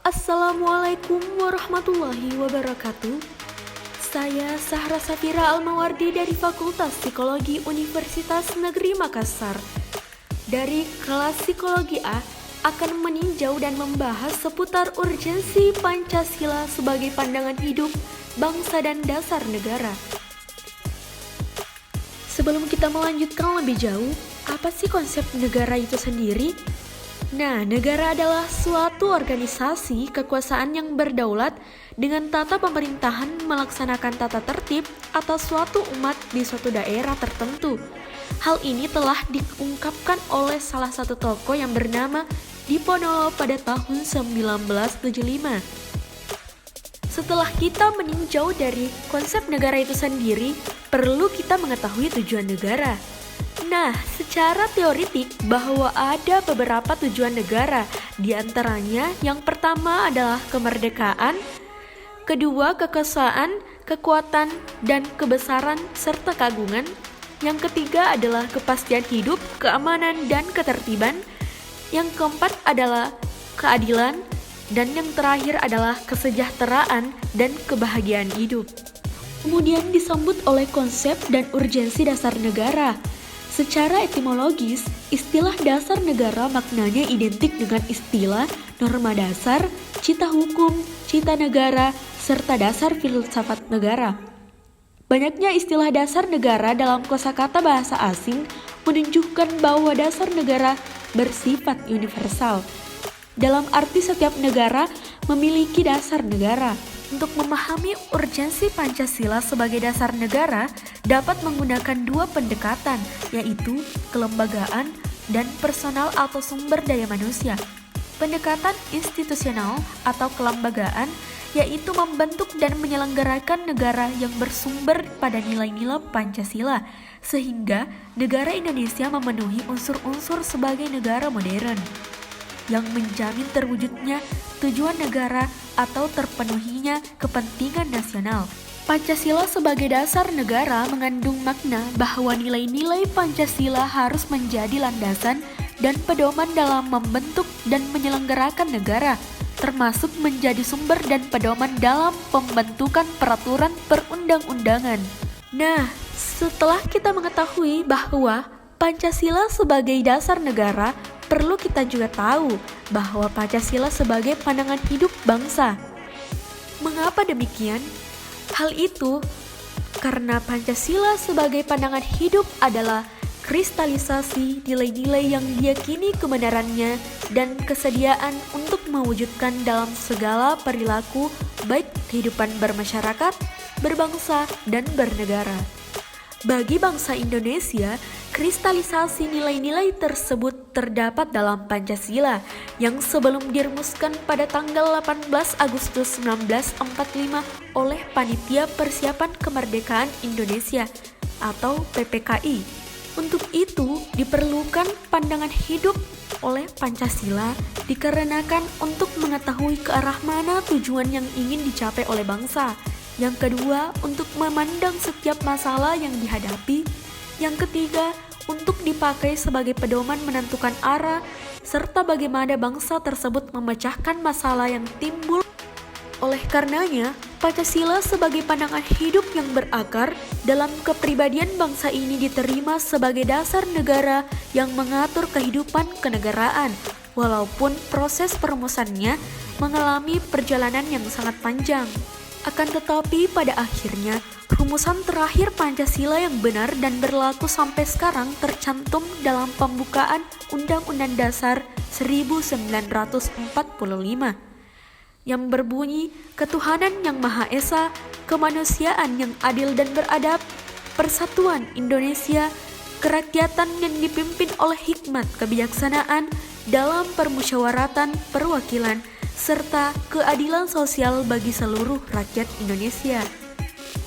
Assalamualaikum warahmatullahi wabarakatuh. Saya Sahra Safira Almawardi dari Fakultas Psikologi Universitas Negeri Makassar. Dari kelas Psikologi A akan meninjau dan membahas seputar urgensi Pancasila sebagai pandangan hidup bangsa dan dasar negara. Sebelum kita melanjutkan lebih jauh, apa sih konsep negara itu sendiri? Nah, negara adalah suatu organisasi kekuasaan yang berdaulat dengan tata pemerintahan melaksanakan tata tertib atas suatu umat di suatu daerah tertentu. Hal ini telah diungkapkan oleh salah satu tokoh yang bernama Diponolo pada tahun 1975. Setelah kita meninjau dari konsep negara itu sendiri, perlu kita mengetahui tujuan negara. Nah, secara teoritik bahwa ada beberapa tujuan negara, di antaranya yang pertama adalah kemerdekaan, kedua kekuasaan, kekuatan, dan kebesaran serta keagungan, yang ketiga adalah kepastian hidup, keamanan, dan ketertiban, yang keempat adalah keadilan, dan yang terakhir adalah kesejahteraan dan kebahagiaan hidup. Kemudian disambut oleh konsep dan urgensi dasar negara. Secara etimologis, istilah dasar negara maknanya identik dengan istilah norma dasar, cita hukum, cita negara, serta dasar filsafat negara. Banyaknya istilah dasar negara dalam kosakata bahasa asing menunjukkan bahwa dasar negara bersifat universal. Dalam arti setiap negara memiliki dasar negara. Untuk memahami urgensi Pancasila sebagai dasar negara, dapat menggunakan dua pendekatan, yaitu kelembagaan dan personal atau sumber daya manusia. Pendekatan institusional atau kelembagaan, yaitu membentuk dan menyelenggarakan negara yang bersumber pada nilai-nilai Pancasila, sehingga negara Indonesia memenuhi unsur-unsur sebagai negara modern yang menjamin terwujudnya tujuan negara atau terpenuhinya kepentingan nasional. Pancasila sebagai dasar negara mengandung makna bahwa nilai-nilai Pancasila harus menjadi landasan dan pedoman dalam membentuk dan menyelenggarakan negara, termasuk menjadi sumber dan pedoman dalam pembentukan peraturan perundang-undangan. Nah, setelah kita mengetahui bahwa Pancasila sebagai dasar negara, perlu kita juga tahu bahwa Pancasila sebagai pandangan hidup bangsa. Mengapa demikian? Hal itu karena Pancasila sebagai pandangan hidup adalah kristalisasi nilai-nilai yang diyakini kebenarannya dan kesediaan untuk mewujudkan dalam segala perilaku baik kehidupan bermasyarakat, berbangsa, dan bernegara. Bagi bangsa Indonesia, kristalisasi nilai-nilai tersebut terdapat dalam Pancasila yang sebelum dirumuskan pada tanggal 18 Agustus 1945 oleh Panitia Persiapan Kemerdekaan Indonesia atau PPKI. Untuk itu diperlukan pandangan hidup oleh Pancasila dikarenakan untuk mengetahui ke arah mana tujuan yang ingin dicapai oleh bangsa. Yang kedua, untuk memandang setiap masalah yang dihadapi. Yang ketiga, untuk dipakai sebagai pedoman menentukan arah, serta bagaimana bangsa tersebut memecahkan masalah yang timbul. Oleh karenanya, Pancasila sebagai pandangan hidup yang berakar dalam kepribadian bangsa ini diterima sebagai dasar negara yang mengatur kehidupan kenegaraan, walaupun proses perumusannya mengalami perjalanan yang sangat panjang. Akan tetapi pada akhirnya, rumusan terakhir Pancasila yang benar dan berlaku sampai sekarang tercantum dalam pembukaan Undang-Undang Dasar 1945 yang berbunyi ketuhanan yang Maha Esa, kemanusiaan yang adil dan beradab, persatuan Indonesia, kerakyatan yang dipimpin oleh hikmat kebijaksanaan dalam permusyawaratan perwakilan, serta keadilan sosial bagi seluruh rakyat Indonesia.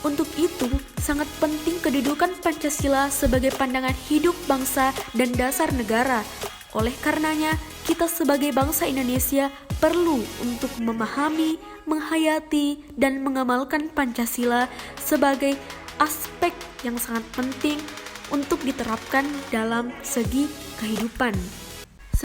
Untuk itu, sangat penting kedudukan Pancasila sebagai pandangan hidup bangsa dan dasar negara. Oleh karenanya, kita sebagai bangsa Indonesia perlu untuk memahami, menghayati, dan mengamalkan Pancasila sebagai aspek yang sangat penting untuk diterapkan dalam segi kehidupan.